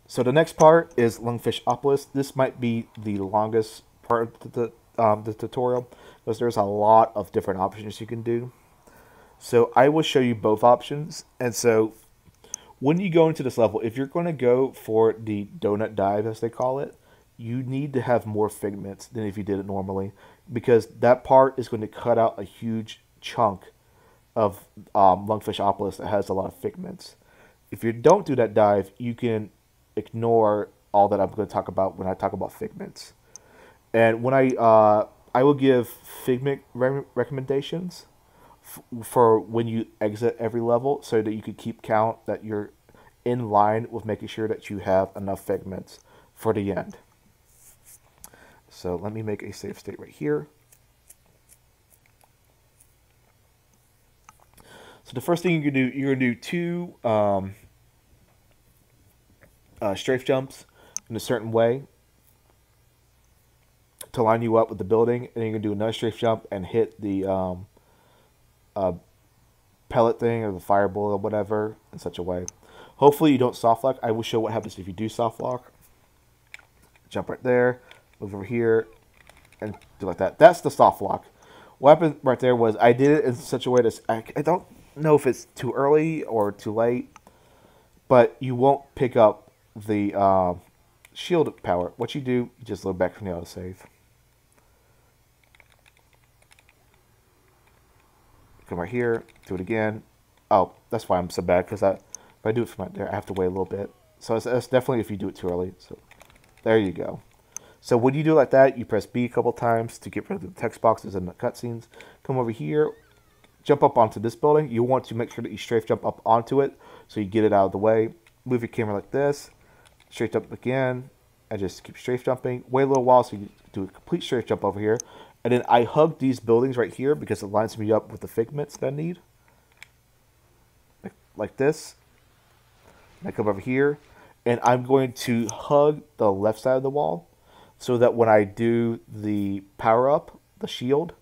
So the next part is Lungfishopolis. This might be the longest part of the tutorial because there's a lot of different options you can do. So I will show you both options. And so when you go into this level, if you're going to go for the donut dive, as they call it, you need to have more figments than if you did it normally, because that part is going to cut out a huge chunk of Lungfishopolis that has a lot of figments. If you don't do that dive, you can ignore all that I'm going to talk about when I talk about figments. And when I will give figment recommendations for when you exit every level, so that you can keep count that you're in line with making sure that you have enough figments for the end. So let me make a save state right here. So the first thing you're gonna do two strafe jumps in a certain way to line you up with the building, and then you're gonna do another strafe jump and hit the pellet thing or the fireball or whatever in such a way. Hopefully you don't soft lock. I will show what happens if you do soft lock. Jump right there, move over here, and do like that. That's the soft lock. What happened right there was I did it in such a way that I don't know if it's too early or too late, but you won't pick up the shield power. What you do, you just load back from the autosave. Come right here, do it again. Oh, that's why I'm so bad, because if I do it from right there, I have to wait a little bit. So it's definitely if you do it too early. So there you go. So when you do it like that, you press B a couple times to get rid of the text boxes and the cutscenes. Come over here, jump up onto this building. You want to make sure that you strafe jump up onto it so you get it out of the way. Move your camera like this, strafe jump again, and just keep strafe jumping. Wait a little while so you do a complete strafe jump over here. And then I hug these buildings right here because it lines me up with the figments that I need. Like this. And I come over here, and I'm going to hug the left side of the wall so that when I do the power up, the shield,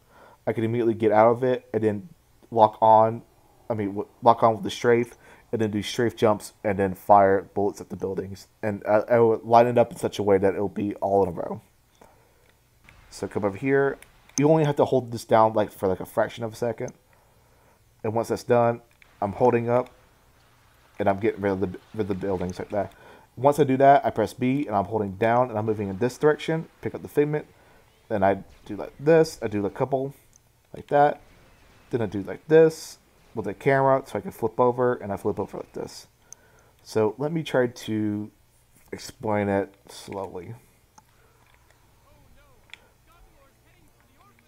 I can immediately get out of it and then lock on with the strafe, and then do strafe jumps and then fire bullets at the buildings. And I will line it up in such a way that it'll be all in a row. So come over here. You only have to hold this down for a fraction of a second. And once that's done, I'm holding up and I'm getting rid of the buildings like that. Once I do that, I press B and I'm holding down and I'm moving in this direction, pick up the figment. Then I do like this. I do a couple like that. Then I do like this with the camera so I can flip over, and I flip over like this. So let me try to explain it slowly.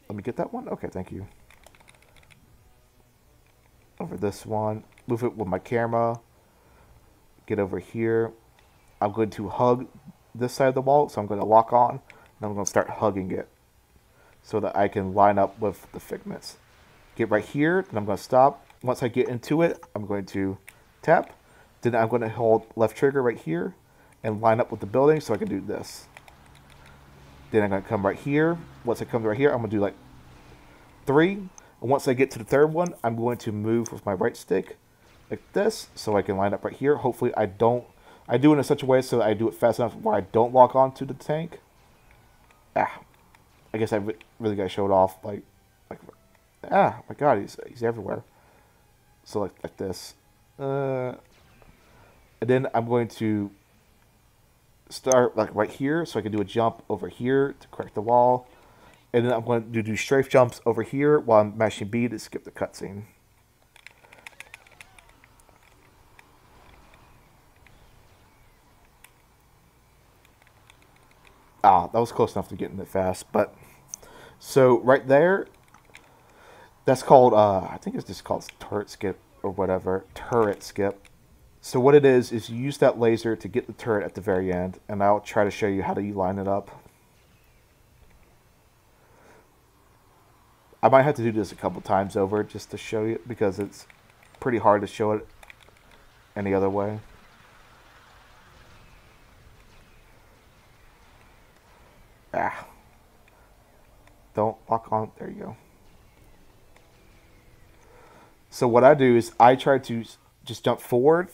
Let me get that one. Okay, thank you. Over this one. Move it with my camera. Get over here. I'm going to hug this side of the wall, so I'm going to lock on, and I'm going to start hugging it so that I can line up with the figments. Get right here, and I'm going to stop. Once I get into it, I'm going to tap. Then I'm going to hold left trigger right here and line up with the building so I can do this. Then I'm going to come right here. Once I come right here, I'm going to do like 3. And once I get to the third one, I'm going to move with my right stick like this so I can line up right here. Hopefully I do it in such a way so that I do it fast enough where I don't lock onto the tank. I guess I really got to show it off. My God, he's everywhere. So like this. And then I'm going to start right here so I can do a jump over here to correct the wall. And then I'm going to do strafe jumps over here while I'm mashing B to skip the cutscene. That was close enough to getting it fast. But so right there, that's called, I think it's just called turret skip or whatever. Turret skip. So what it is you use that laser to get the turret at the very end. And I'll try to show you how to line it up. I might have to do this a couple times over just to show you, because it's pretty hard to show it any other way. Don't lock on. There you go. So what I do is I try to just jump forward,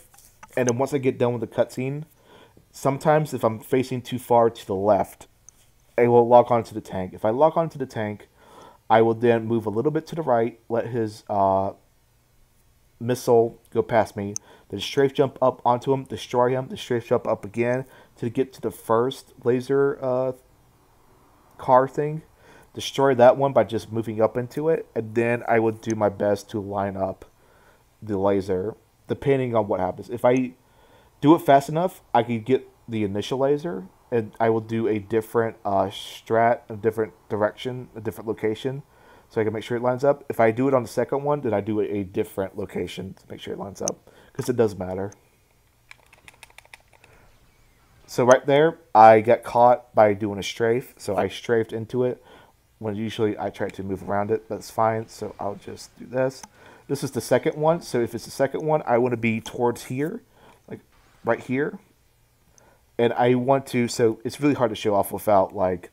and then once I get done with the cutscene, Sometimes if I'm facing too far to the left, I will lock onto the tank. If I lock onto the tank, I will then move a little bit to the right, let his missile go past me, then strafe jump up onto him, destroy him, then strafe jump up again to get to the first laser car thing, destroy that one by just moving up into it, and then I would do my best to line up the laser, depending on what happens. If I do it fast enough, I can get the initial laser, and I will do a different strat, a different direction, a different location, so I can make sure it lines up. If I do it on the second one, then I do it a different location to make sure it lines up, because it does matter. So right there, I got caught by doing a strafe, so I strafed into it, when usually I try to move around it. That's fine, so I'll just do this. This is the second one, so if it's the second one, I want to be towards here, like right here. And I want to, so it's really hard to show off without like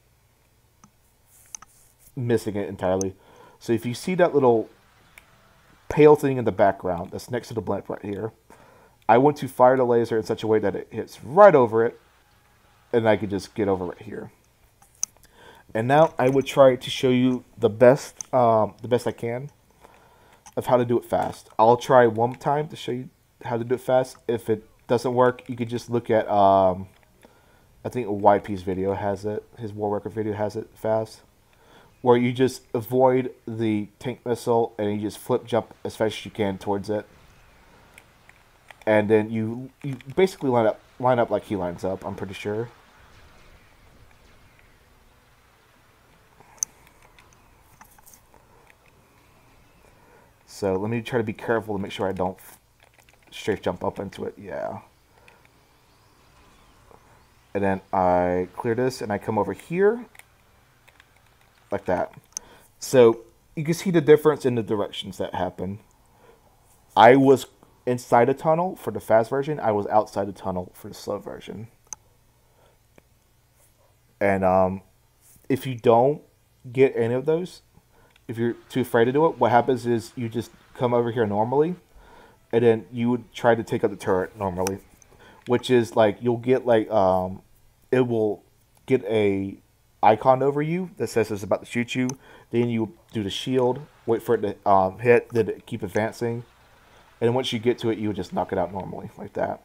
missing it entirely. So if you see that little pale thing in the background that's next to the blimp right here, I want to fire the laser in such a way that it hits right over it, and I can just get over right here. And now I would try to show you the best I can of how to do it fast. I'll try one time to show you how to do it fast. If it doesn't work, you could just look at I think YP's video has it. His War Record video has it fast, where you just avoid the tank missile and you just flip jump as fast as you can towards it, and then you basically line up like he lines up. I'm pretty sure. So let me try to be careful to make sure I don't strafe jump up into it. Yeah. And then I clear this and I come over here like that. So you can see the difference in the directions that happen. I was inside a tunnel for the fast version. I was outside the tunnel for the slow version. And if you don't get any of those, if you're too afraid to do it, what happens is you just come over here normally, and then you would try to take out the turret normally, which is like you'll get like it will get a icon over you that says it's about to shoot you. Then you do the shield, wait for it to hit, then keep advancing, and then once you get to it, you would just knock it out normally like that.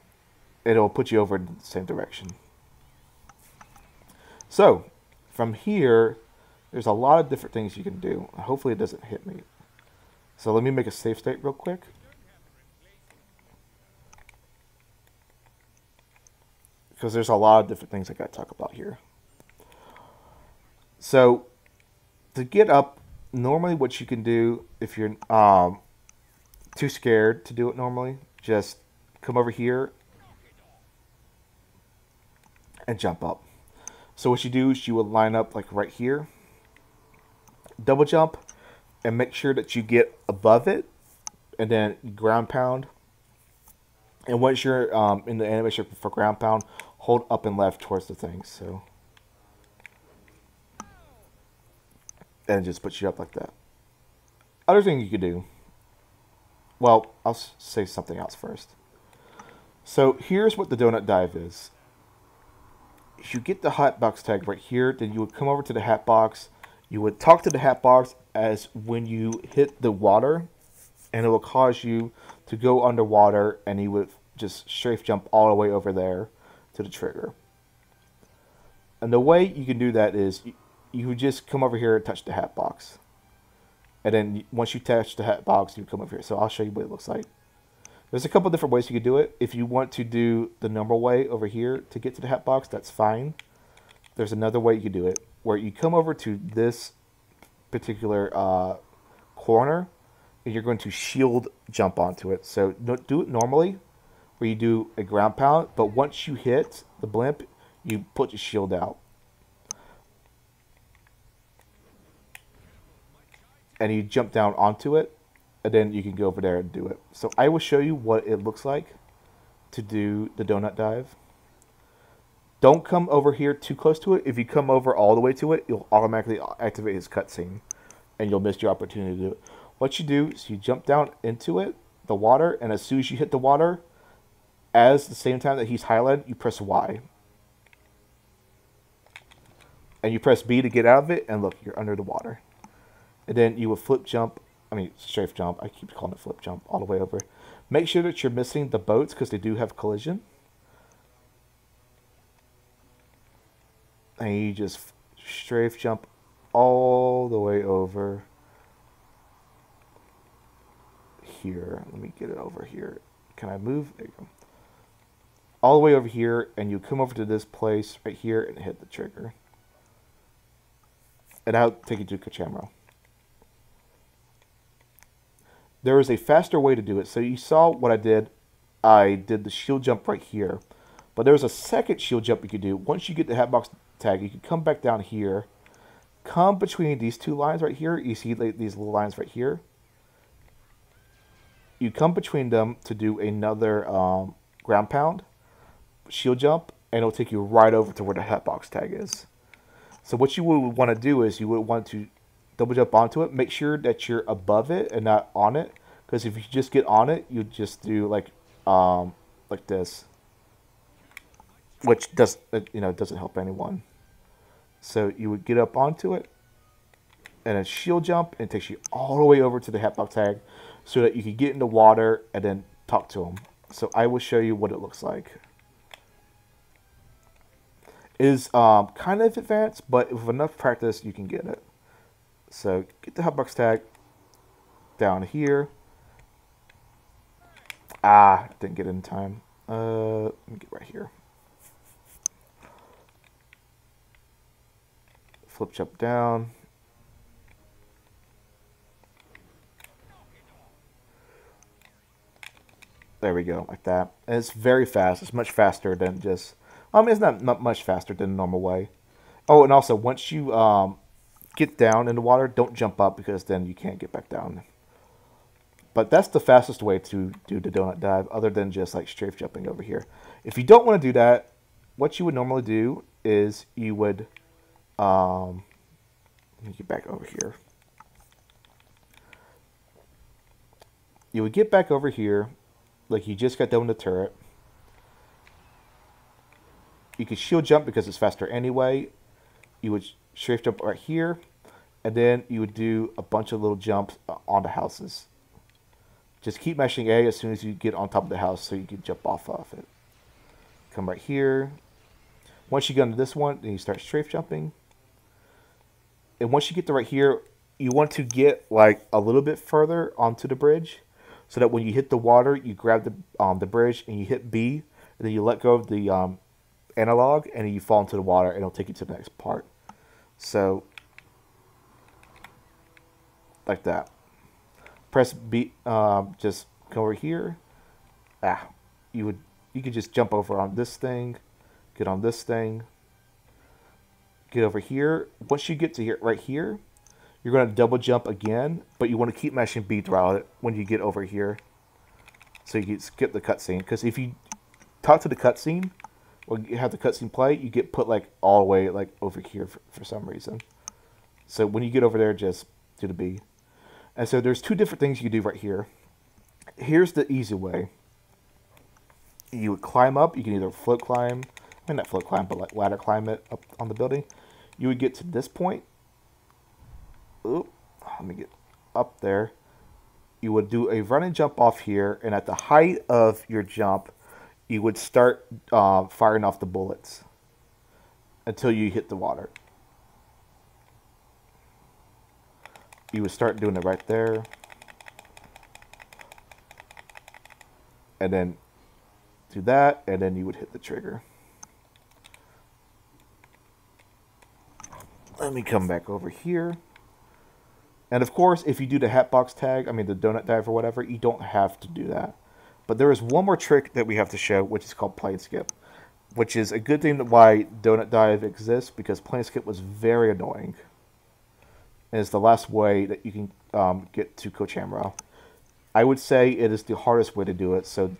It'll put you over in the same direction. So from here, there's a lot of different things you can do. Hopefully it doesn't hit me. So let me make a save state real quick. Because there's a lot of different things I got to talk about here. So to get up, normally what you can do if you're too scared to do it normally, just come over here and jump up. So what you do is you would line up like right here, double jump, and make sure that you get above it, and then ground pound. And once you're in the animation for ground pound, hold up and left towards the thing. So, and it just puts you up like that. Other thing you could do. Well, I'll say something else first. So here's what the donut dive is. If you get the hot box tag right here, then you would come over to the hat box. You would talk to the hat box as when you hit the water, and it will cause you to go underwater, and you would just strafe jump all the way over there to the trigger. And the way you can do that is you would just come over here and touch the hat box. And then once you touch the hat box, you come over here. So I'll show you what it looks like. There's a couple different ways you can do it. If you want to do the normal way over here to get to the hat box, that's fine. There's another way you can do it, where you come over to this particular corner, and you're going to shield jump onto it. So do it normally, where you do a ground pound, but once you hit the blimp, you put your shield out. And you jump down onto it, and then you can go over there and do it. So I will show you what it looks like to do the donut dive. Don't come over here too close to it. If you come over all the way to it, you'll automatically activate his cutscene, and you'll miss your opportunity to do it. What you do is you jump down into it, the water, and as soon as you hit the water, as the same time that he's highlighted, you press Y. And you press B to get out of it, and look, you're under the water. And then you will flip jump, strafe jump, I keep calling it flip jump, all the way over. Make sure that you're missing the boats, because they do have collision. And you just strafe jump all the way over here. Let me get it over here. Can I move? There you go. All the way over here, and you come over to this place right here and hit the trigger. And I'll take you to Kochamro. There is a faster way to do it. So you saw what I did. I did the shield jump right here. But there's a second shield jump you could do. Once you get the hatbox tag, you can come back down here. Come between these two lines right here. You see these little lines right here. You come between them to do another ground pound, shield jump, and it'll take you right over to where the hatbox tag is. So what you would want to do is you would want to double jump onto it. Make sure that you're above it and not on it, because if you just get on it, you just do like this, which does doesn't help anyone. So you would get up onto it and then shield jump, and it takes you all the way over to the hatbox tag, so that you can get in the water and then talk to them. So I will show you what it looks like. It is kind of advanced, but with enough practice, you can get it. So get the hatbox tag down here. Didn't get it in time. Let me get right here. Flip jump down. There we go, like that. And it's very fast. It's much faster than just... it's not much faster than the normal way. Oh, and also, once you get down in the water, don't jump up, because then you can't get back down. But that's the fastest way to do the donut dive, other than just like strafe jumping over here. If you don't want to do that, what you would normally do is you would... let me get back over here. You would get back over here, like you just got done with the turret. You could shield jump because it's faster anyway. You would strafe jump right here, and then you would do a bunch of little jumps on the houses. Just keep mashing A as soon as you get on top of the house so you can jump off of it. Come right here. Once you get into this one, then you start strafe jumping. And once you get to right here, you want to get like a little bit further onto the bridge, so that when you hit the water, you grab the bridge and you hit B, and then you let go of the analog, and then you fall into the water, and it'll take you to the next part. So, like that. Press B, just come over here. You could just jump over on this thing, get on this thing, get over here. Once you get to here, right here, you're going to double jump again, but you want to keep mashing B throughout it when you get over here, so you can skip the cutscene. Because if you talk to the cutscene, or you have the cutscene play, you get put like all the way like over here for some reason. So when you get over there, just do the B. And so there's two different things you can do right here. Here's the easy way. You would climb up. You can either float climb, not float climb, but like ladder climb it up on the building. You would get to this point. Oop, let me get up there. You would do a running jump off here, and at the height of your jump, you would start firing off the bullets until you hit the water. You would start doing it right there, and then do that, and then you would hit the trigger. Let me come back over here. And of course, if you do the hatbox tag, the donut dive or whatever, you don't have to do that. But there is one more trick that we have to show, which is called plane skip, which is a good thing that why donut dive exists, because plane skip was very annoying. And it's the last way that you can get to Kochamro. I would say it is the hardest way to do it. So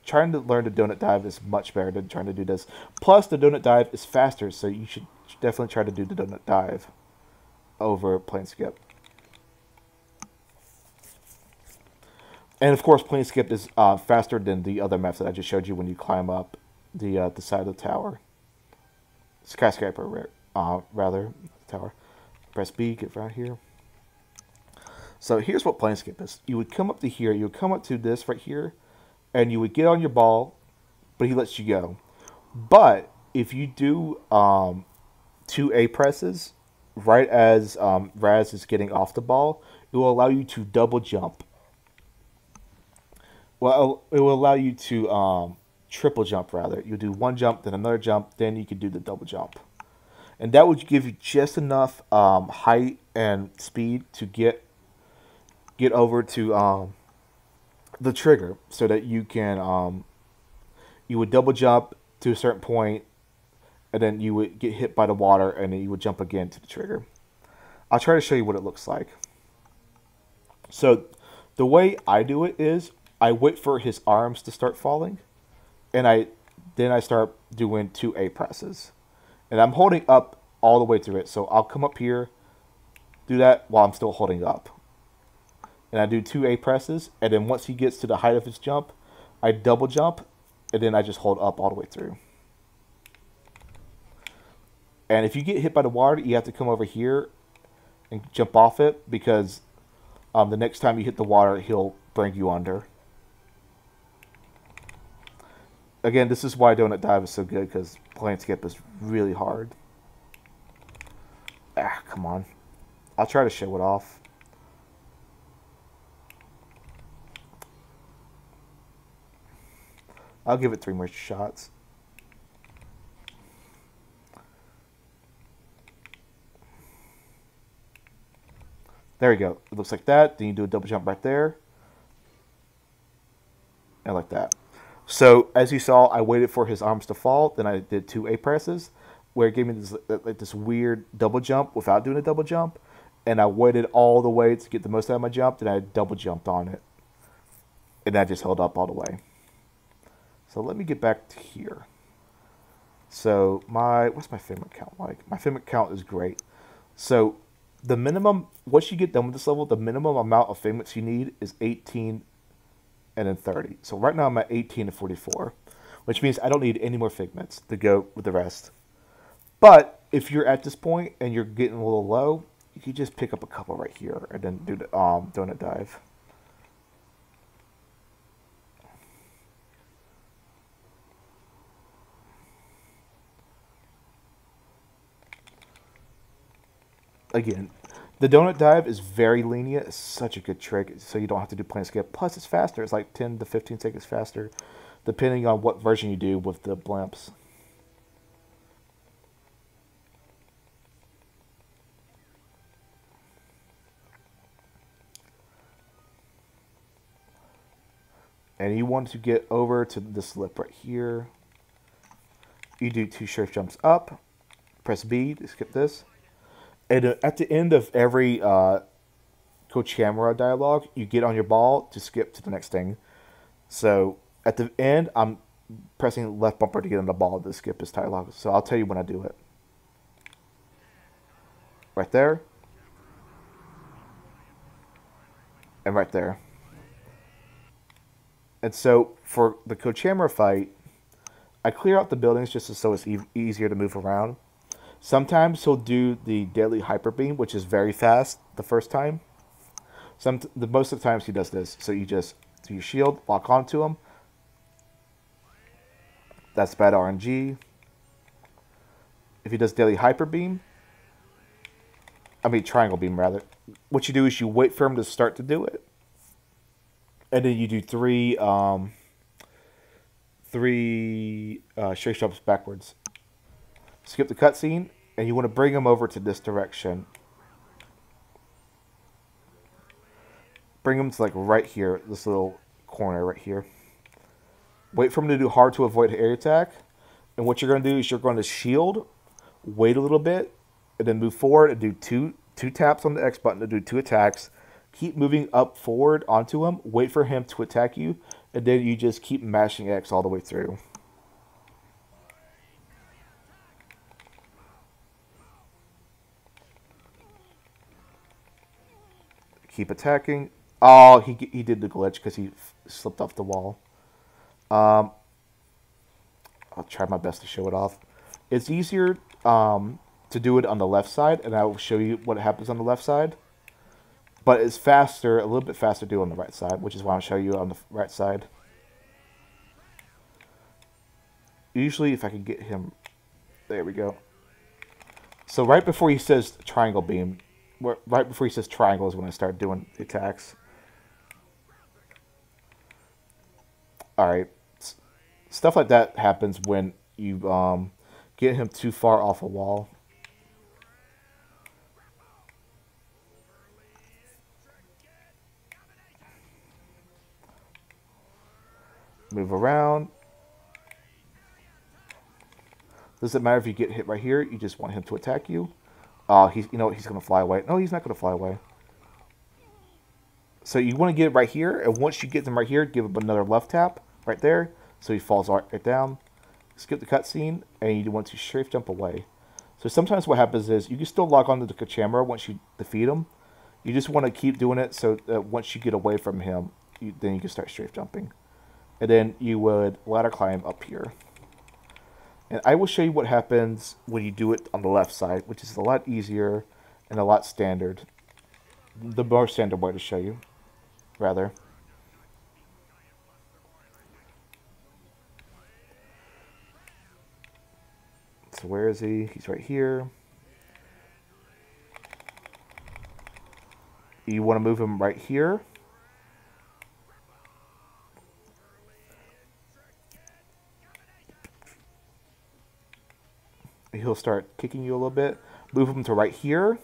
trying to learn the donut dive is much better than trying to do this. Plus, the donut dive is faster, so you should definitely try to do the donut dive over plane skip. And of course, plane skip is faster than the other maps that I just showed you when you climb up the side of the tower. Skyscraper, rather, tower. Press B, get right here. So here's what plane skip is. You would come up to here, you would come up to this right here, and you would get on your ball, but he lets you go. But if you do 2A presses, right as Raz is getting off the ball, it will allow you to double jump. Well, it will allow you to triple jump, rather. You do one jump, then another jump, then you can do the double jump. And that would give you just enough height and speed to get over to the trigger, so that you can you would double jump to a certain point, and then you would get hit by the water, and then you would jump again to the trigger. I'll try to show you what it looks like. So the way I do it is I wait for his arms to start falling, and then I start doing 2A presses. And I'm holding up all the way through it. So I'll come up here, do that while I'm still holding up. And I do 2A presses, and then once he gets to the height of his jump, I double jump, and then I just hold up all the way through. And if you get hit by the water, you have to come over here and jump off it, because the next time you hit the water, he'll bring you under. Again, this is why Donut Dive is so good, because plane skip is really hard. Ah, come on. I'll try to show it off. I'll give it 3 more shots. There we go. It looks like that. Then you do a double jump right there. And like that. So, as you saw, I waited for his arms to fall. Then I did 2A presses, where it gave me this weird double jump without doing a double jump. And I waited all the way to get the most out of my jump. Then I double jumped on it. And I just held up all the way. So let me get back to here. So what's my figment count like? My figment count is great. So the minimum, once you get done with this level, the minimum amount of figments you need is 18 and then 30. So right now I'm at 18 and 44, which means I don't need any more figments to go with the rest. But if you're at this point and you're getting a little low, you can just pick up a couple right here and then do the donut dive. Again, the donut dive is very lenient. It's such a good trick, so you don't have to do plane skip. Plus, it's faster. It's like 10 to 15 seconds faster, depending on what version you do with the blimps. And you want to get over to this lip right here. You do 2 strafe jumps up. Press B to skip this. And at the end of every Coach Camera dialogue, you get on your ball to skip to the next thing. So at the end, I'm pressing left bumper to get on the ball to skip this dialogue. So I'll tell you when I do it. Right there. And right there. And so for the Coach Camera fight, I clear out the buildings just so it's easier to move around. Sometimes he'll do the deadly hyper beam, which is very fast the first time. Most of the times he does this. So you just do your shield, lock onto him. That's bad RNG. If he does deadly hyper beam, triangle beam rather. What you do is you wait for him to start to do it, and then you do three straight jumps backwards. Skip the cutscene, and you want to bring him over to this direction. Bring him to like right here, this little corner right here. Wait for him to do hard to avoid area attack. And what you're going to do is you're going to shield, wait a little bit, and then move forward and do two taps on the X button to do 2 attacks. Keep moving up forward onto him, wait for him to attack you, and then you just keep mashing X all the way through. Keep attacking, Oh, he did the glitch because he slipped off the wall. Um, I'll try my best to show it off. It's easier to do it on the left side, and I will show you what happens on the left side. But it's faster, a little bit faster to do it on the right side, which is why I'll show you on the right side. Usually, if I can get him, there we go. So right before he says triangle beam, right before he says triangle is when I start doing the attacks. Alright. Stuff like that happens when you get him too far off a wall. Move around. Doesn't matter if you get hit right here. You just want him to attack you. He's going to fly away. No, he's not going to fly away. So you want to get it right here, and once you get them right here, give him another left tap right there, so he falls right down. Skip the cutscene, and you want to strafe jump away. So sometimes what happens is you can still log onto the camera once you defeat him. You just want to keep doing it so that once you get away from him, then you can start strafe jumping. And then you would ladder climb up here. And I will show you what happens when you do it on the left side, which is a lot easier and a lot standard. The more standard way to show you, rather. So where is he? He's right here. You want to move him right here. He'll start kicking you a little bit. Move him to right here.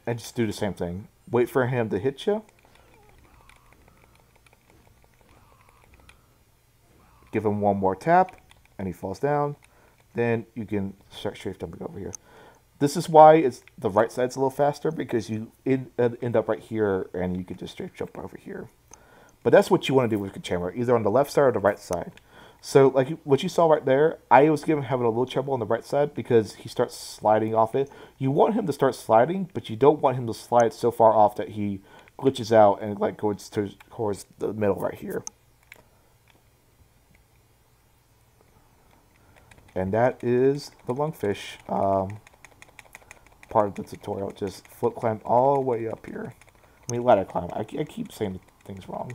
And just do the same thing. Wait for him to hit you. Give him one more tap. And he falls down. Then you can start strafe jumping over here. This is why the right side's a little faster, because you end up right here and you can just strafe jump over here. But that's what you want to do with the camera, either on the left side or the right side. So like what you saw right there, I was having a little trouble on the right side because he starts sliding off it. You want him to start sliding, but you don't want him to slide so far off that he glitches out and like goes towards the middle right here. And that is the lungfish part of the tutorial. Just foot climb all the way up here. I mean ladder climb. I keep saying things wrong.